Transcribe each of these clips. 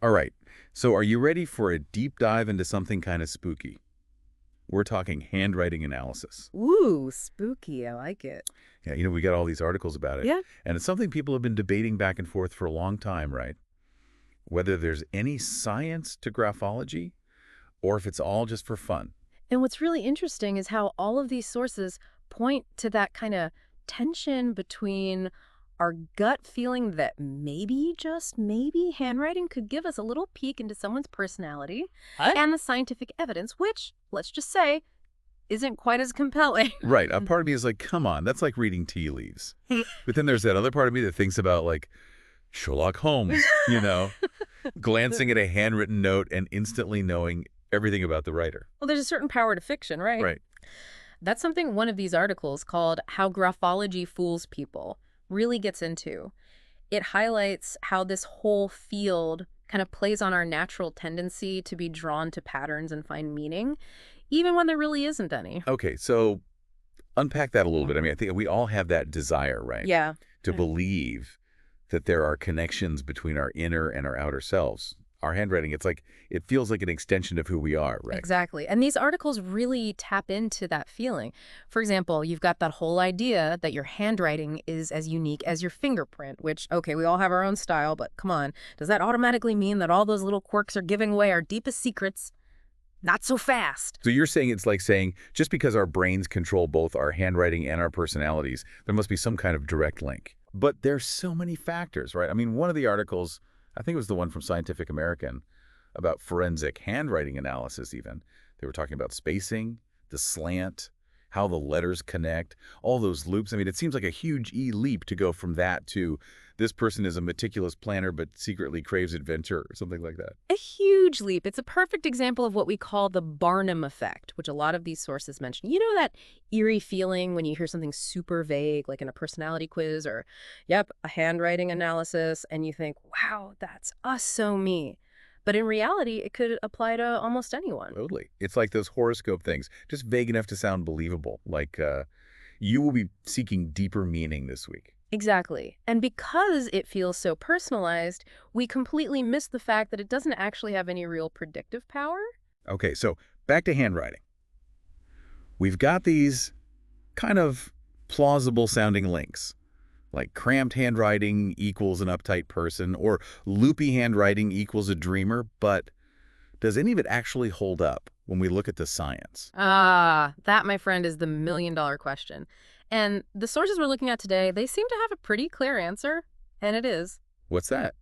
All right, so are you ready for a deep dive into something kind of spooky? We're talking handwriting analysis. Ooh, spooky. I like it. Yeah, we got all these articles about it, Yeah. and it's something people have been debating back and forth for a long time, right? Whether there's any science to graphology or if it's all just for fun. And what's really interesting is how all of these sources point to that kind of tension between our gut feeling that maybe, just maybe, handwriting could give us a little peek into someone's personality Huh? and the scientific evidence, which, let's just say, isn't quite as compelling. Right, a part of me is like, come on, that's like reading tea leaves. But then there's that other part of me that thinks about, like, Sherlock Holmes, glancing at a handwritten note and instantly knowing everything about the writer. Well, there's a certain power to fiction, right? Right. That's something one of these articles called How Graphology Fools People really gets into. It highlights how this whole field kind of plays on our natural tendency to be drawn to patterns and find meaning, even when there really isn't any. Okay, so unpack that a little bit. I mean, I think we all have that desire, right? Yeah. To believe that there are connections between our inner and our outer selves. Our handwriting, it feels like an extension of who we are, right? Exactly. And these articles really tap into that feeling. For example, you've got that whole idea that your handwriting is as unique as your fingerprint, which, okay, we all have our own style, but come on, does that automatically mean that all those little quirks are giving away our deepest secrets? Not so fast. So you're saying it's like saying just because our brains control both our handwriting and our personalities, there must be some kind of direct link. But there's so many factors, right? I mean, one of the articles, I think it was the one from Scientific American, about forensic handwriting analysis even. They were talking about spacing, the slant, how the letters connect, all those loops. I mean, it seems like a huge leap to go from that to this person is a meticulous planner but secretly craves adventure or something like that. A huge leap. It's a perfect example of what we call the Barnum effect, which a lot of these sources mention. You know that eerie feeling when you hear something super vague, like in a personality quiz or, yep, a handwriting analysis, and you think, wow, that's us, so me. But in reality, it could apply to almost anyone. Totally. It's like those horoscope things, just vague enough to sound believable. Like, you will be seeking deeper meaning this week. Exactly. And because it feels so personalized, we completely miss the fact that it doesn't actually have any real predictive power. Okay, so back to handwriting. We've got these kind of plausible sounding links, like cramped handwriting equals an uptight person, or loopy handwriting equals a dreamer, but does any of it actually hold up when we look at the science? Ah, that, my friend, is the million-dollar question. And the sources we're looking at today, they seem to have a pretty clear answer, and it is What's that?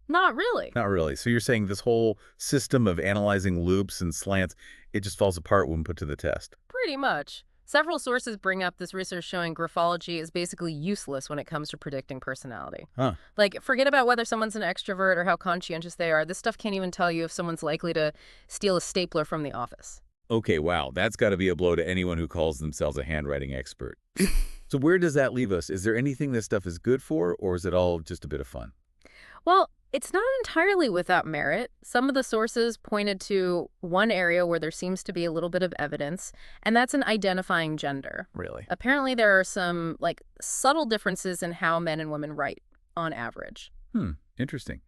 not really. Not really. So you're saying this whole system of analyzing loops and slants, it just falls apart when put to the test? Pretty much. Several sources bring up this research showing graphology is basically useless when it comes to predicting personality. Huh. Like, forget about whether someone's an extrovert or how conscientious they are. This stuff can't even tell you if someone's likely to steal a stapler from the office. Okay, wow. That's got to be a blow to anyone who calls themselves a handwriting expert. So where does that leave us? Is there anything this stuff is good for, or is it all just a bit of fun? Well, it's not entirely without merit. Some of the sources pointed to one area where there seems to be a little bit of evidence, and that's in identifying gender. Really? Apparently, there are some, like, subtle differences in how men and women write on average. Interesting.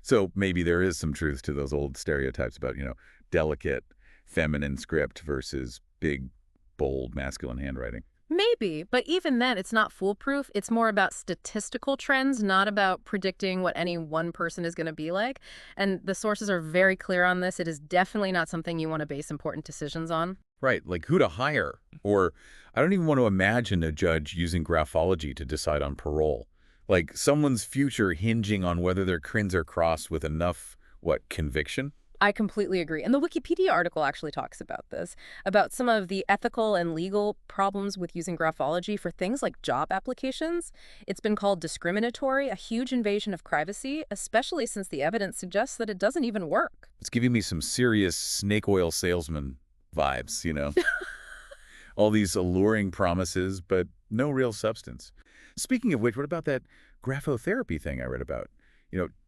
So maybe there is some truth to those old stereotypes about, delicate, feminine script versus big, bold, masculine handwriting. Maybe, but even then, it's not foolproof. It's more about statistical trends, not about predicting what any one person is going to be like. And the sources are very clear on this. It is definitely not something you want to base important decisions on. Right, like who to hire. Or I don't even want to imagine a judge using graphology to decide on parole. Like someone's future hinging on whether their crins are crossed with enough, conviction? I completely agree. And the Wikipedia article actually talks about this, about some of the ethical and legal problems with using graphology for things like job applications. It's been called discriminatory, a huge invasion of privacy, especially since the evidence suggests that it doesn't even work. It's giving me some serious snake oil salesman vibes. All these alluring promises, but no real substance. Speaking of which, what about that graphotherapy thing I read about?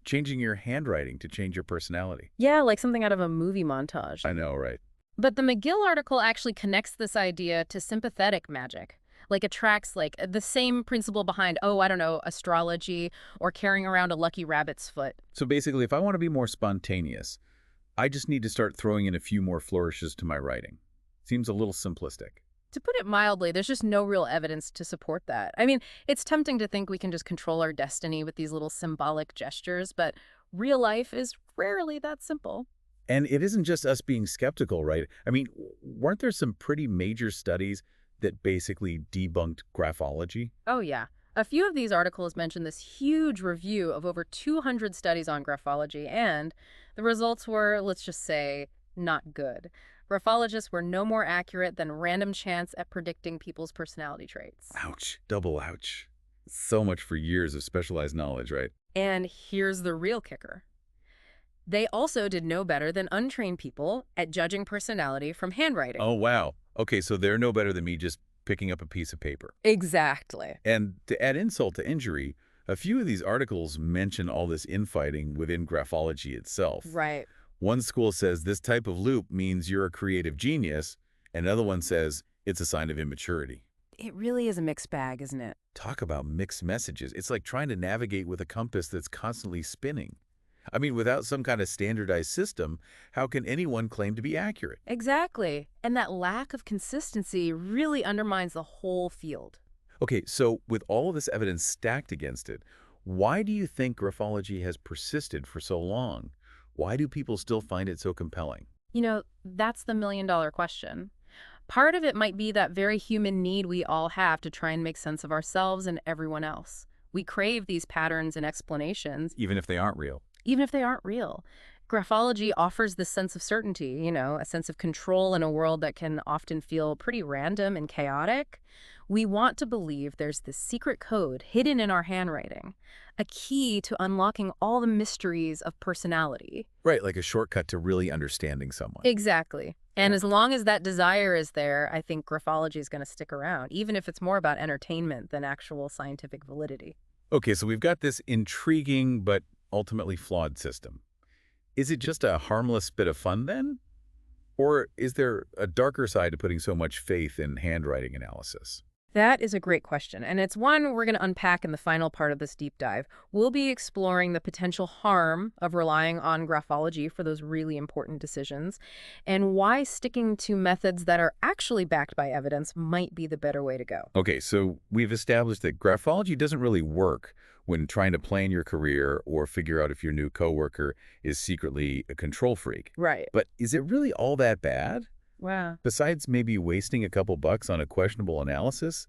Changing your handwriting to change your personality. Yeah, like something out of a movie montage. I know, right? But the McGill article actually connects this idea to sympathetic magic. like attracts like the same principle behind, oh, I don't know, astrology or carrying around a lucky rabbit's foot. So basically, if I want to be more spontaneous, I just need to start throwing in a few more flourishes to my writing. Seems a little simplistic. To put it mildly, there's just no real evidence to support that. I mean, it's tempting to think we can just control our destiny with these little symbolic gestures, but real life is rarely that simple. And it isn't just us being skeptical, right? I mean, weren't there some pretty major studies that basically debunked graphology? Oh, yeah. A few of these articles mention this huge review of over 200 studies on graphology, and the results were, let's just say, not good. Graphologists were no more accurate than random chance at predicting people's personality traits. Ouch. Double ouch. So much for years of specialized knowledge, right? And here's the real kicker. They also did no better than untrained people at judging personality from handwriting. Oh, wow. Okay, so they're no better than me just picking up a piece of paper. Exactly. And to add insult to injury, a few of these articles mention all this infighting within graphology itself. Right. One school says this type of loop means you're a creative genius, and another one says it's a sign of immaturity. It really is a mixed bag, isn't it? Talk about mixed messages. It's like trying to navigate with a compass that's constantly spinning. I mean, without some kind of standardized system, how can anyone claim to be accurate? Exactly. And that lack of consistency really undermines the whole field. Okay, so with all of this evidence stacked against it, why do you think graphology has persisted for so long? Why do people still find it so compelling? You know, that's the million-dollar question. Part of it might be that very human need we all have to try and make sense of ourselves and everyone else. We crave these patterns and explanations, Even if they aren't real. even if they aren't real. Graphology offers this sense of certainty, a sense of control in a world that can often feel pretty random and chaotic. We want to believe there's this secret code hidden in our handwriting, a key to unlocking all the mysteries of personality. Right, like a shortcut to really understanding someone. Exactly. And Yeah. as long as that desire is there, I think graphology is going to stick around, even if it's more about entertainment than actual scientific validity. Okay, so we've got this intriguing but ultimately flawed system. Is it just a harmless bit of fun then? Or is there a darker side to putting so much faith in handwriting analysis? That is a great question, and it's one we're going to unpack in the final part of this deep dive. We'll be exploring the potential harm of relying on graphology for those really important decisions, and why sticking to methods that are actually backed by evidence might be the better way to go. Okay, so we've established that graphology doesn't really work when trying to plan your career or figure out if your new coworker is secretly a control freak. Right. But is it really all that bad? Wow. Besides maybe wasting a couple bucks on a questionable analysis,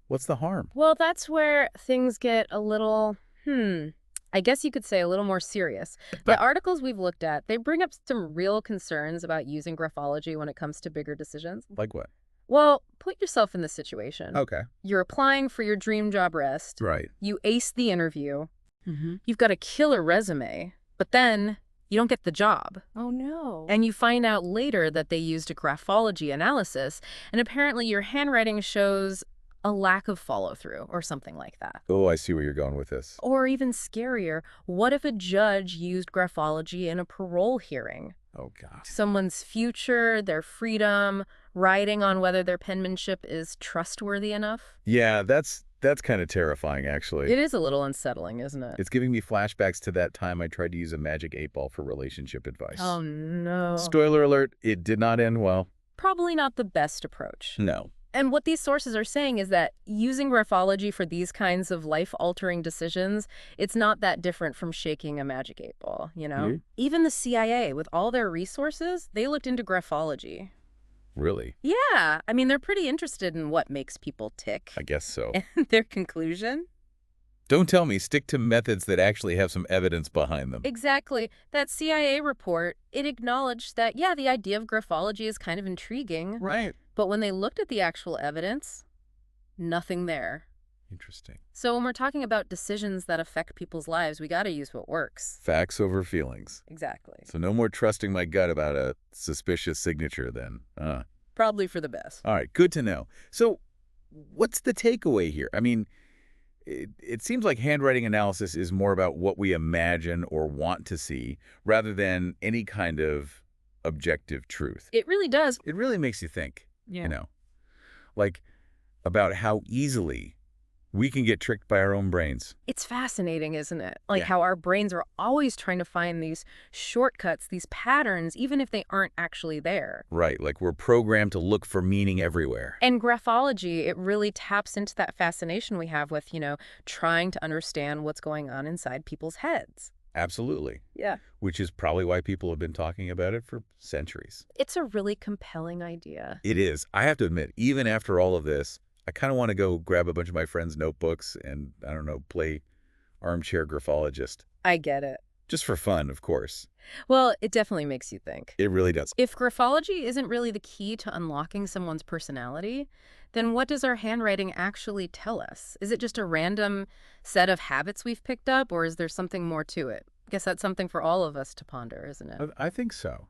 what's the harm? Well, that's where things get a little, I guess you could say a little more serious. The articles we've looked at, they bring up some real concerns about using graphology when it comes to bigger decisions. Like what? Well, put yourself in this situation. Okay. You're applying for your dream job rest. Right. You ace the interview. You've got a killer resume, but then you don't get the job. Oh, no. And you find out later that they used a graphology analysis, and apparently your handwriting shows a lack of follow-through or something like that. Oh, I see where you're going with this. Or even scarier, what if a judge used graphology in a parole hearing? Oh, God. Someone's future, their freedom, writing on whether their penmanship is trustworthy enough? Yeah, that's kind of terrifying, actually. It is a little unsettling, isn't it? It's giving me flashbacks to that time I tried to use a magic 8-ball for relationship advice. Oh, no. Spoiler alert, it did not end well. Probably not the best approach. No. And what these sources are saying is that using graphology for these kinds of life-altering decisions, it's not that different from shaking a magic 8-ball, Mhm. Even the CIA, with all their resources, they looked into graphology. Really? Yeah, I mean, they're pretty interested in what makes people tick. I guess so. And their conclusion? Don't tell me, stick to methods that actually have some evidence behind them. Exactly. That CIA report, it acknowledged that, yeah, the idea of graphology is kind of intriguing. Right. But when they looked at the actual evidence, nothing there. Interesting. So when we're talking about decisions that affect people's lives, we got to use what works. Facts over feelings. Exactly. So no more trusting my gut about a suspicious signature then. Probably for the best. All right, good to know. So what's the takeaway here? I mean, it seems like handwriting analysis is more about what we imagine or want to see rather than any kind of objective truth. It really does. It really makes you think, Yeah. Like, about how easily we can get tricked by our own brains. It's fascinating, isn't it? Like Yeah. how our brains are always trying to find these shortcuts, these patterns, even if they aren't actually there. Right, like we're programmed to look for meaning everywhere. And graphology, it really taps into that fascination we have with, trying to understand what's going on inside people's heads. Absolutely. Yeah. Which is probably why people have been talking about it for centuries. It's a really compelling idea. It is. I have to admit, even after all of this, I kind of want to go grab a bunch of my friends' notebooks and, I don't know, play armchair graphologist. I get it. Just for fun, of course. Well, it definitely makes you think. It really does. If graphology isn't really the key to unlocking someone's personality, then what does our handwriting actually tell us? Is it just a random set of habits we've picked up, or is there something more to it? I guess that's something for all of us to ponder, isn't it? I think so.